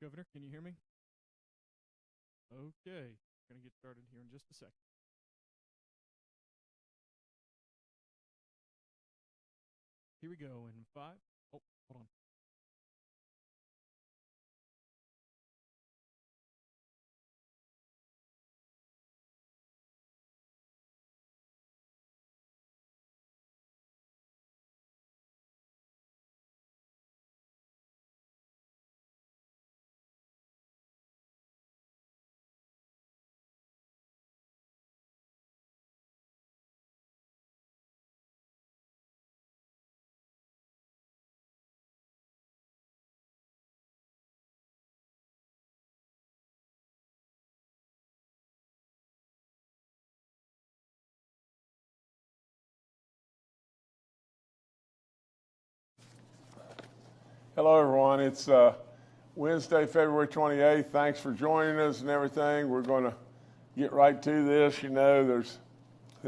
Governor, can you hear me? Okay, we're going to get started here in just a second. Here we go in 5. Oh, hold on. Hello, everyone. It's Wednesday, February 28th. Thanks for joining us and everything. We're going to get right to this. You know, there's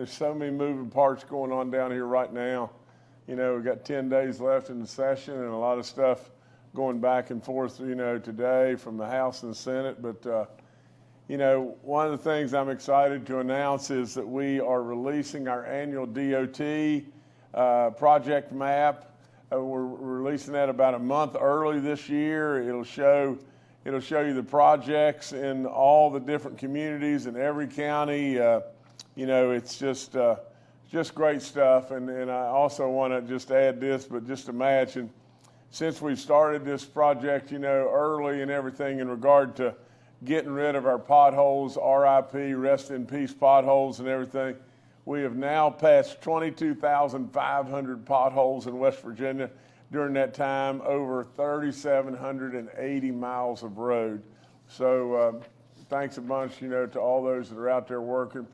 so many moving parts going on down here right now. You know, we've got 10 days left in the session and a lot of stuff going back and forth, you know, today from the House and the Senate. But, you know, one of the things I'm excited to announce is that we are releasing our annual DOT project map. We're releasing that about a month early this year. It'll show you the projects in all the different communities in every county. You know, it's just great stuff. And I also want to just add this, but just imagine, since we've started this project, you know, early and everything in regard to getting rid of our potholes, RIP, rest in peace potholes and everything. We have now passed 22,500 potholes in West Virginia during that time, over 3,780 miles of road. So thanks a bunch, you know, to all those that are out there working.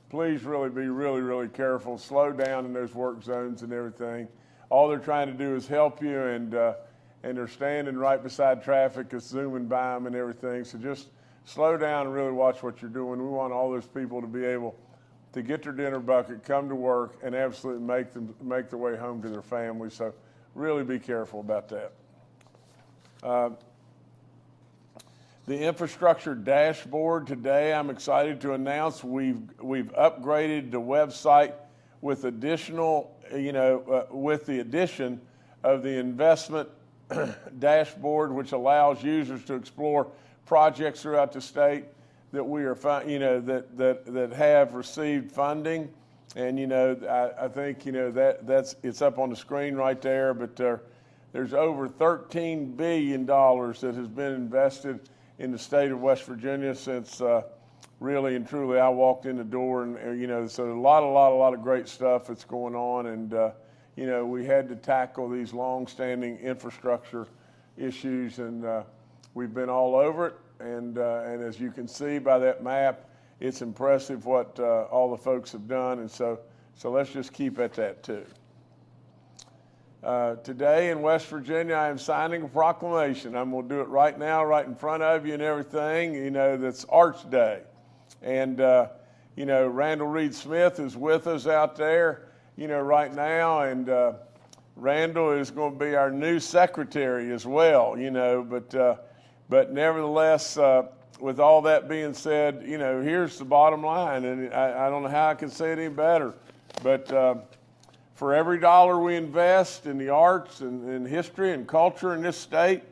Please really be really careful. Slow down in those work zones and everything. All they're trying to do is help you, and they're standing right beside traffic, it's zooming by them and everything. So just slow down and really watch what you're doing. We want all those people to be able to get their dinner bucket, come to work, and absolutely make their way home to their families. So really be careful about that. The infrastructure dashboard today, I'm excited to announce we've upgraded the website with additional, with the addition of the investment dashboard, which allows users to explore projects throughout the state that we are, that have received funding. And, I think, it's up on the screen right there, but there's over $13 billion that has been invested in the state of West Virginia since really and truly I walked in the door. And, so a lot of great stuff that's going on. And, we had to tackle these long-standing infrastructure issues, and we've been all over it. And as you can see by that map, it's impressive what all the folks have done. And so let's just keep at that too. Today in West Virginia, I am signing a proclamation. I'm going to do it right now, right in front of you and everything. That's Arts Day. And, Randall Reed Smith is with us out there, right now. And Randall is going to be our new secretary as well, but nevertheless, with all that being said, here's the bottom line, and I don't know how I can say it any better, but for every dollar we invest in the arts and in history and culture in this state,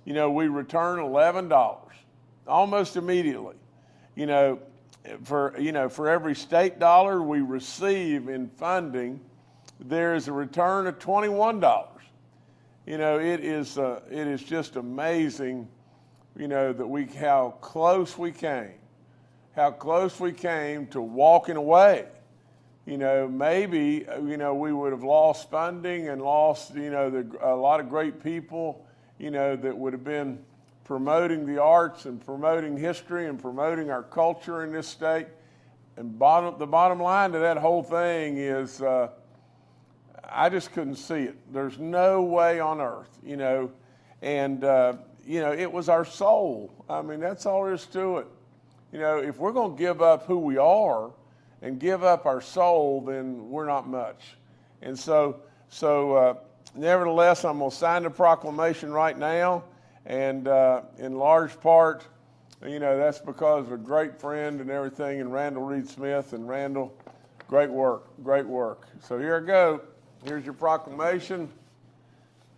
we return $11 almost immediately. For every state dollar we receive in funding, there is a return of $21. It is just amazing. That how close we came to walking away. Maybe, we would have lost funding and lost, a lot of great people, that would have been promoting the arts and promoting history and promoting our culture in this state. And the bottom line to that whole thing is, I just couldn't see it. There's no way on earth, and, it was our soul. I mean, that's all there is to it. If we're going to give up who we are and give up our soul, then we're not much. And so nevertheless, I'm going to sign the proclamation right now. And in large part, that's because of a great friend and everything, and Randall Reed Smith. And Randall, great work, great work. So here I go. Here's your proclamation.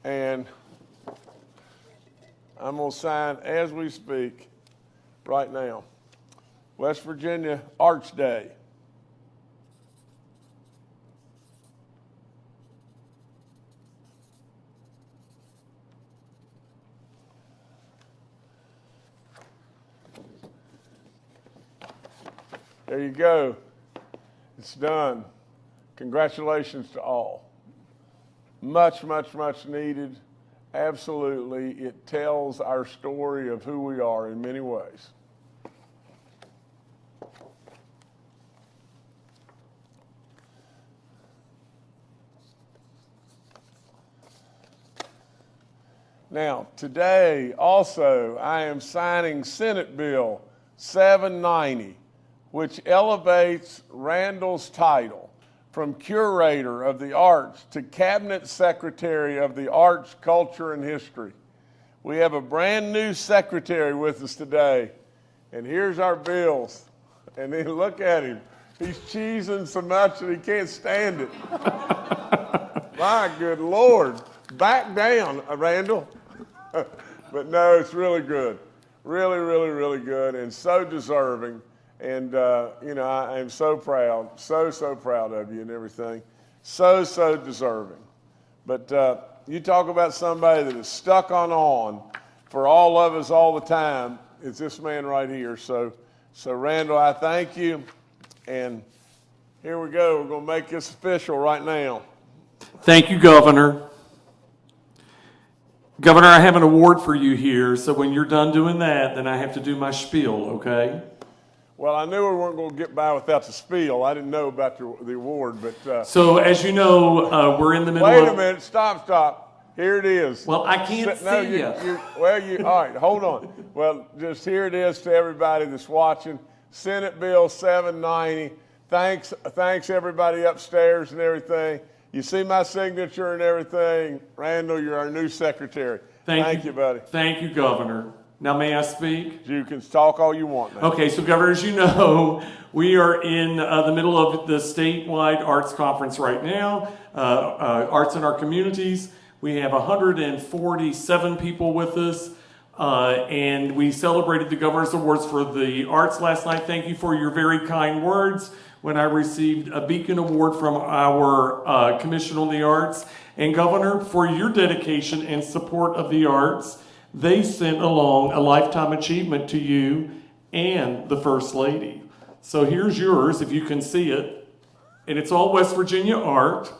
And I'm going to sign as we speak right now. West Virginia Arts Day. There you go. It's done. Congratulations to all. Much, much, much needed. Absolutely. It tells our story of who we are in many ways. Now, today also, I am signing Senate Bill 790, which elevates Randall's title from Curator of the Arts to Cabinet Secretary of the Arts, Culture, and History. We have a brand new secretary with us today, and here's our bills. And then look at him. He's cheesing so much that he can't stand it. My good Lord. Back down, Randall. But no, it's really good. Really, really, really good, and so deserving. And, I am so proud, so proud of you and everything. So deserving. But you talk about somebody that is stuck on for all of us all the time. It's this man right here. So Randall, I thank you. And here we go. We're going to make this official right now. Thank you, Governor. Governor, I have an award for you here, so when you're done doing that, then I have to do my spiel, okay? Well, I knew we weren't going to get by without the spiel. I didn't know about the award, but... So, as you know, we're in the middle of... Wait a minute. Stop. Here it is. Well, I can't see you. All right, hold on. Well, just here it is to everybody that's watching. Senate Bill 790. Thanks everybody upstairs and everything. You see my signature and everything. Randall, you're our new secretary. Thank you, buddy. Thank you, Governor. Now, may I speak? You can talk all you want now. Okay, so Governor, as you know, we are in the middle of the statewide arts conference right now, Arts in Our Communities. We have 147 people with us, and we celebrated the Governor's Awards for the Arts last night. Thank you for your very kind words when I received a Beacon Award from our Commission on the Arts. And Governor, for your dedication and support of the arts, they sent along a Lifetime Achievement to you and the First Lady. So here's yours, if you can see it. And it's all West Virginia art.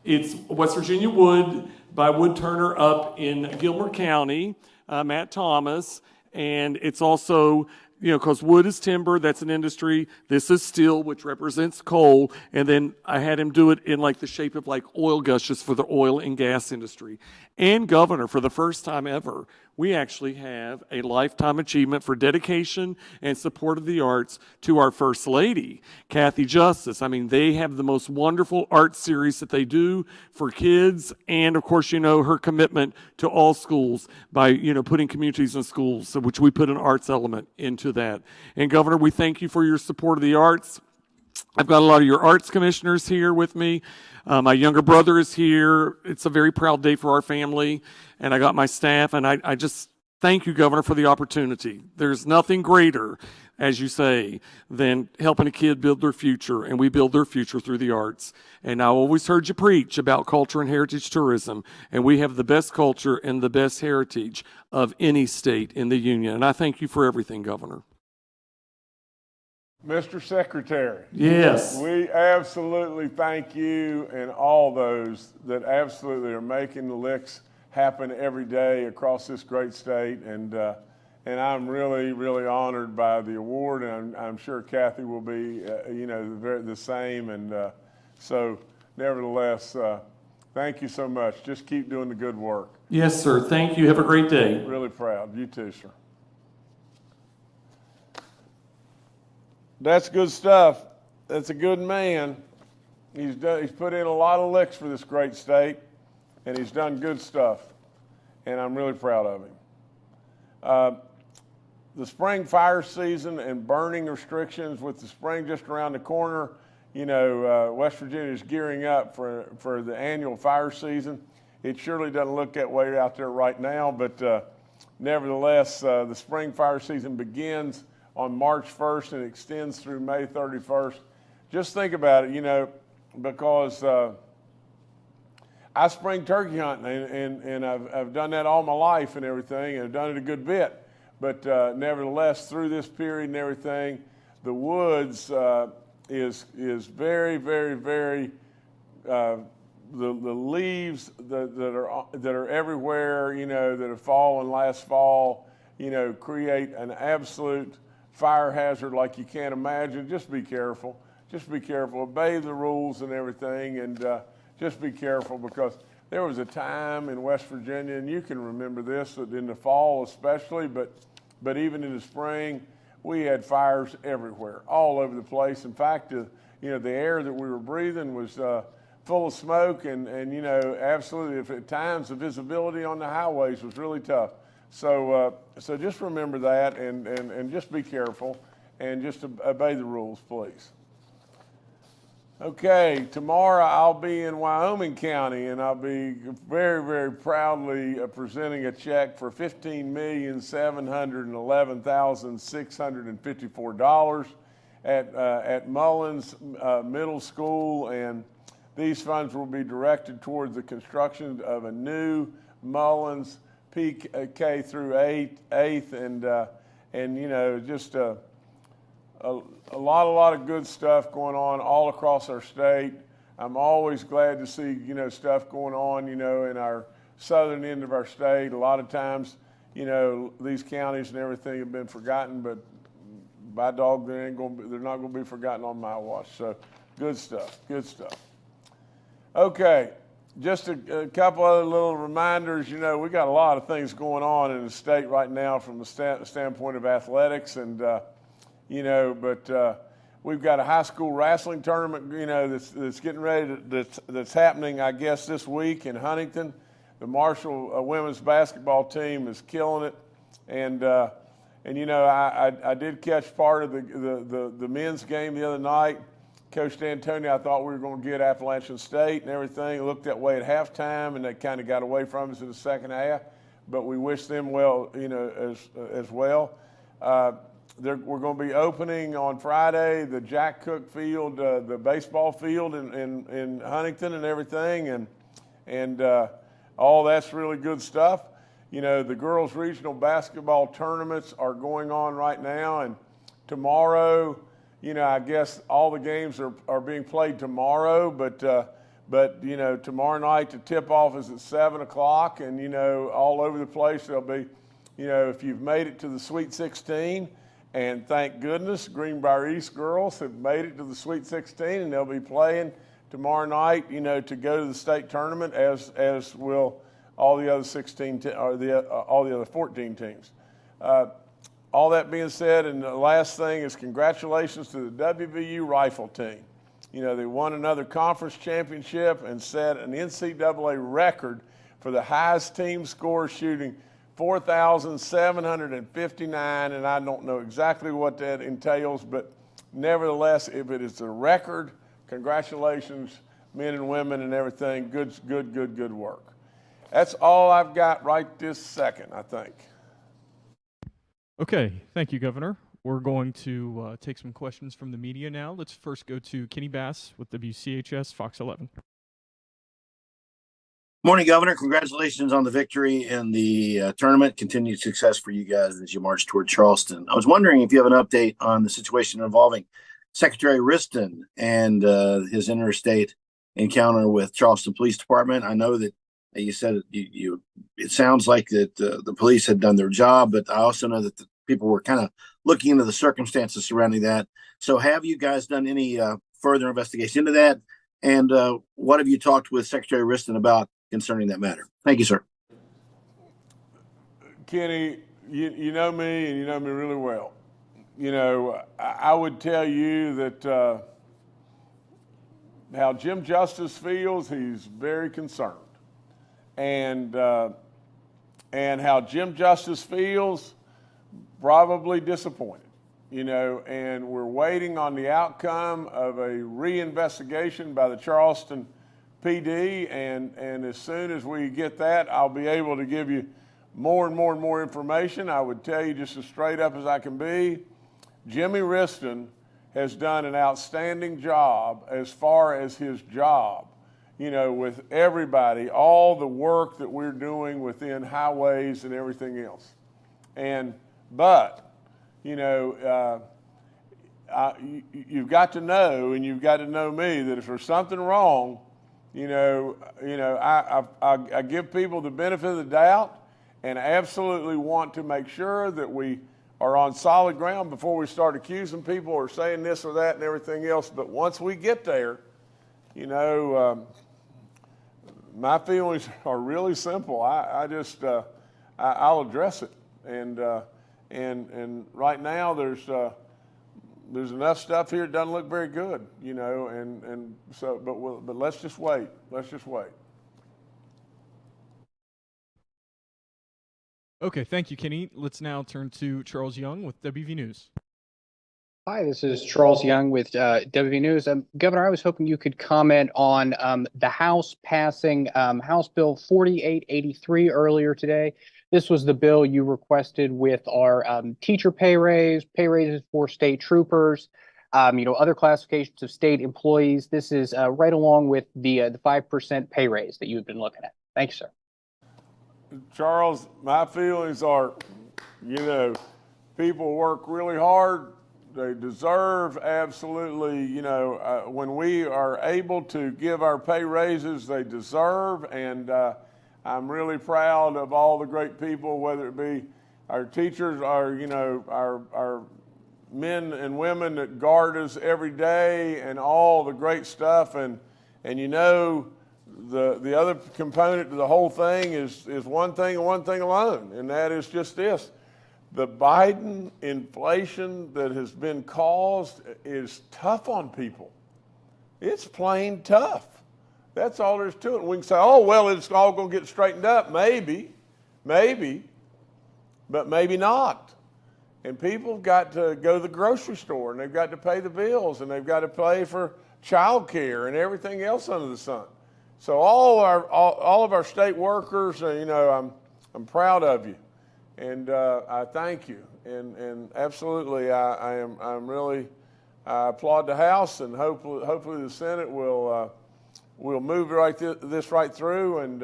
It's West Virginia wood by Wood Turner up in Gilmer County, Matt Thomas. And it's also, because wood is timber, that's an industry. This is steel, which represents coal. And then I had him do it in like the shape of like oil gushes for the oil and gas industry. And Governor, for the first time ever, we actually have a Lifetime Achievement for dedication and support of the arts to our First Lady, Kathy Justice. I mean, they have the most wonderful art series that they do for kids, and of course, her commitment to all schools by, putting communities in schools, so which we put an arts element into that. And Governor, we thank you for your support of the arts. I've got a lot of your arts commissioners here with me. My younger brother is here. It's a very proud day for our family. And I got my staff, and I just thank you, Governor, for the opportunity. There's nothing greater, as you say, than helping a kid build their future, and we build their future through the arts. And I always heard you preach about culture and heritage tourism, and we have the best culture and the best heritage of any state in the Union. And I thank you for everything, Governor. Mr. Secretary. Yes. We absolutely thank you and all those that absolutely are making the licks happen every day across this great state. And I'm really, really honored by the award, and I'm sure Kathy will be, the same. And so, nevertheless, thank you so much. Just keep doing the good work. Yes, sir. Thank you. Have a great day. Really proud. You too, sir. That's good stuff. That's a good man. He's put in a lot of licks for this great state, and he's done good stuff, and I'm really proud of him. The spring fire season and burning restrictions with the spring just around the corner, West Virginia is gearing up for the annual fire season. It surely doesn't look that way out there right now, but nevertheless, the spring fire season begins on March 1st and extends through May 31st. Just think about it, because I spring turkey hunting and I've done that all my life and everything, and I've done it a good bit. But nevertheless, through this period and everything, the woods is very, very, very. The leaves that are everywhere, that have fallen last fall, create an absolute fire hazard like you can't imagine. Just be careful. Just be careful. Obey the rules and everything, and just be careful, because there was a time in West Virginia, and you can remember this, in the fall especially, but even in the spring, we had fires everywhere, all over the place. In fact, the air that we were breathing was full of smoke, and absolutely, if at times the visibility on the highways was really tough. So just remember that, and just be careful, and just obey the rules, please. Okay, tomorrow I'll be in Wyoming County, and I'll be very, very proudly presenting a check for $15,711,654 at Mullins Middle School, and these funds will be directed towards the construction of a new Mullins PK through 8th, and just a lot of good stuff going on all across our state. I'm always glad to see, stuff going on, in our southern end of our state. A lot of times, these counties and everything have been forgotten, but by dog, they're not going to be forgotten on my watch. So good stuff, good stuff. Okay, just a couple other little reminders. We got a lot of things going on in the state right now from the standpoint of athletics, and but we've got a high school wrestling tournament, that's getting ready. That's happening, I guess, this week in Huntington. The Marshall women's basketball team is killing it, and I did catch part of the men's game the other night. Coach D'Antonio, I thought we were going to get Appalachian State and everything. It looked that way at halftime, and they kind of got away from us in the second half. But we wish them well, as well. We're going to be opening on Friday the Jack Cook Field, the baseball field in Huntington and everything, and all that's really good stuff. The girls' regional basketball tournaments are going on right now, and tomorrow, I guess all the games are being played tomorrow, but tomorrow night the tip-off is at 7 o'clock, and, all over the place there'll be, if you've made it to the Sweet 16, and thank goodness Greenbrier East girls have made it to the Sweet 16, and they'll be playing tomorrow night, to go to the state tournament, as will all the other 16 all the other 14 teams. All that being said, and the last thing is congratulations to the WVU rifle team. They won another conference championship and set an NCAA record for the highest team score, shooting 4,759, and I don't know exactly what that entails, but nevertheless, if it is a record, congratulations, men and women and everything. Good work. That's all I've got right this second, I think. Okay, thank you, Governor. We're going to take some questions from the media now. Let's first go to Kenny Bass with WCHS Fox 11. Morning, Governor. Congratulations on the victory in the tournament. Continued success for you guys as you march toward Charleston. I was wondering if you have an update on the situation involving Secretary Riston and his interstate encounter with Charleston Police Department. I know that you said it sounds like that the police had done their job, but I also know that the people were kind of looking into the circumstances surrounding that. So have you guys done any further investigation into that? And what have you talked with Secretary Riston about concerning that matter? Thank you, sir. Kenny, you know me, and you know me really well. I would tell you that how Jim Justice feels, he's very concerned. And how Jim Justice feels, probably disappointed, and we're waiting on the outcome of a reinvestigation by the Charleston PD, and as soon as we get that, I'll be able to give you more and more and more information. I would tell you just as straight up as I can be, Jimmy Riston has done an outstanding job as far as his job, with everybody, all the work that we're doing within highways and everything else. But you've got to know, and you've got to know me, that if there's something wrong, I give people the benefit of the doubt, and absolutely want to make sure that we are on solid ground before we start accusing people or saying this or that and everything else. But once we get there, my feelings are really simple. I'll address it, and right now there's enough stuff here that doesn't look very good, and so but let's just wait. Let's just wait. Okay, thank you, Kenny. Let's now turn to Charles Young with WV News. Hi, this is Charles Young with WV News. Governor, I was hoping you could comment on the House passing House Bill 4883 earlier today. This was the bill you requested with our teacher pay raises for state troopers, other classifications of state employees. This is right along with the 5% pay raise that you've been looking at. Thank you, sir. Charles, my feelings are, people work really hard. They deserve absolutely, when we are able to give our pay raises, they deserve. And I'm really proud of all the great people, whether it be our teachers, our men and women that guard us every day, and all the great stuff. And the other component to the whole thing is one thing and one thing alone, and that is just this. The Biden inflation that has been caused is tough on people. It's plain tough. That's all there is to it. We can say, oh, well, it's all going to get straightened up. Maybe, but maybe not. And people have got to go to the grocery store, and they've got to pay the bills, and they've got to pay for child care and everything else under the sun. So all of our state workers, I'm proud of you, and I thank you, and absolutely I'm really I applaud the House, and hopefully the Senate will move this right through, and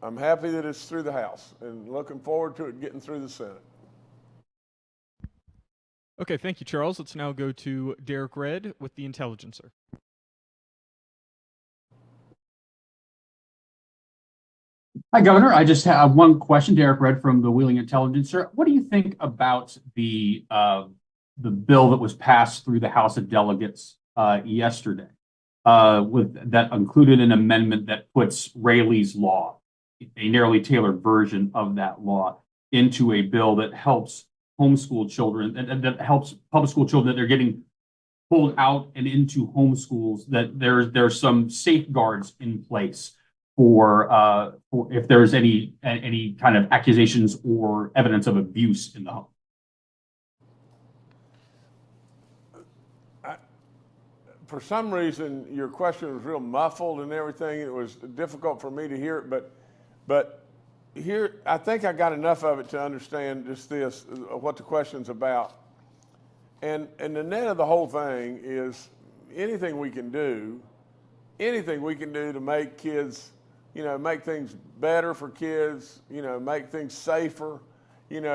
I'm happy that it's through the House, and looking forward to it getting through the Senate. Okay, thank you, Charles. Let's now go to Derek Redd with The Intelligencer. Hi, Governor. I just have one question. Derek Redd from the Wheeling Intelligencer. What do you think about the bill that was passed through the House of Delegates yesterday? That included an amendment that puts Rayleigh's Law, a narrowly tailored version of that law, into a bill that helps homeschool children and that helps public school children that are getting pulled out and into homeschools. That there's some safeguards in place for if there's any kind of accusations or evidence of abuse in the home. For some reason, your question was real muffled and everything. It was difficult for me to hear it, but here, I think I got enough of it to understand just this, what the question's about. And the net of the whole thing is anything we can do to make kids, make things better for kids, make things safer, and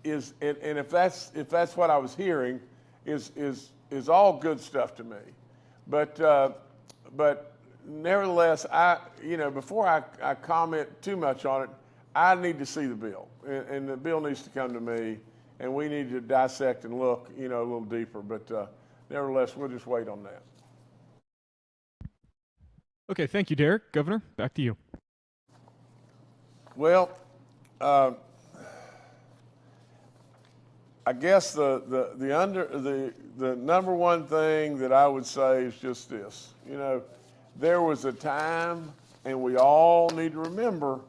if that's what I was hearing, is all good stuff to me. But nevertheless, before I comment too much on it, I need to see the bill, and the bill needs to come to me, and we need to dissect and look, a little deeper. But nevertheless, we'll just wait on that. Okay, thank you, Derek. Governor, back to you. Well, I guess the number one thing that I would say is just this. There was a time, and we all need to remember.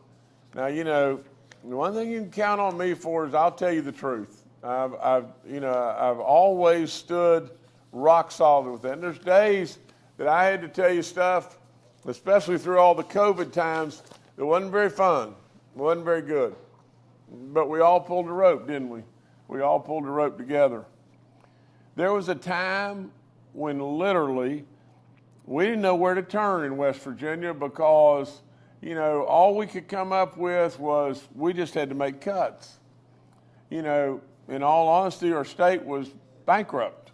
Now, The one thing you can count on me for is I'll tell you the truth. I've always stood rock solid with it. And there's days that I had to tell you stuff, especially through all the COVID times, that wasn't very fun, wasn't very good. But we all pulled the rope, didn't we? We all pulled the rope together. There was a time when literally we didn't know where to turn in West Virginia because, all we could come up with was we just had to make cuts. In all honesty, our state was bankrupt.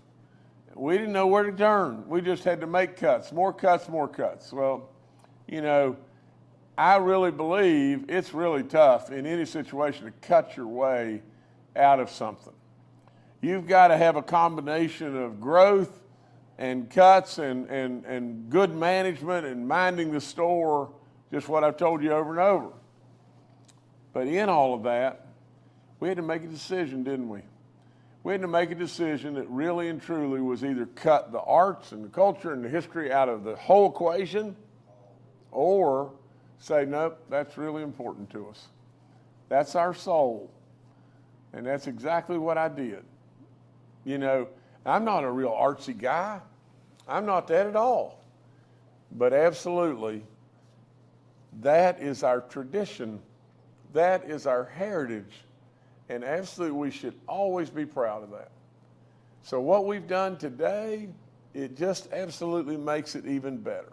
We didn't know where to turn. We just had to make cuts, more cuts, more cuts. Well, I really believe it's really tough in any situation to cut your way out of something. You've got to have a combination of growth and cuts and good management and minding the store, just what I've told you over and over. But in all of that, we had to make a decision, didn't we? We had to make a decision that really and truly was either cut the arts and the culture and the history out of the whole equation or say, nope, that's really important to us. That's our soul. And that's exactly what I did. I'm not a real artsy guy. I'm not that at all. But absolutely, that is our tradition. That is our heritage. And absolutely, we should always be proud of that. So what we've done today, it just absolutely makes it even better.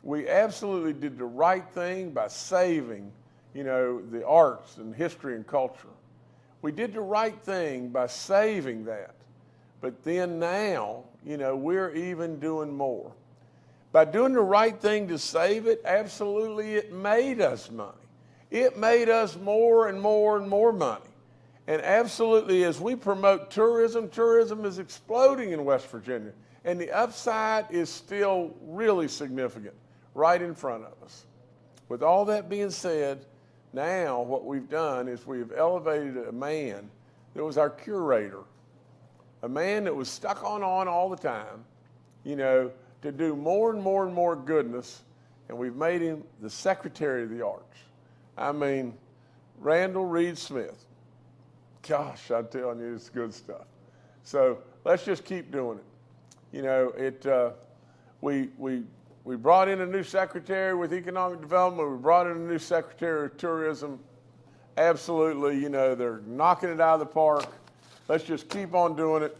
We absolutely did the right thing by saving, the arts and history and culture. We did the right thing by saving that. But then now, we're even doing more. By doing the right thing to save it, absolutely it made us money. It made us more and more and more money. And absolutely, as we promote tourism, tourism is exploding in West Virginia. And the upside is still really significant right in front of us. With all that being said, now what we've done is we've elevated a man that was our curator, a man that was stuck on all the time, to do more and more and more goodness, and we've made him the Secretary of the Arts. Randall Reed Smith. Gosh, I'm telling you, it's good stuff. So let's just keep doing it. We brought in a new secretary with economic development. We brought in a new secretary of tourism. Absolutely, they're knocking it out of the park. Let's just keep on doing it.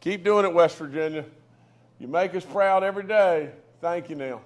Keep doing it, West Virginia. You make us proud every day. Thank you, Neil.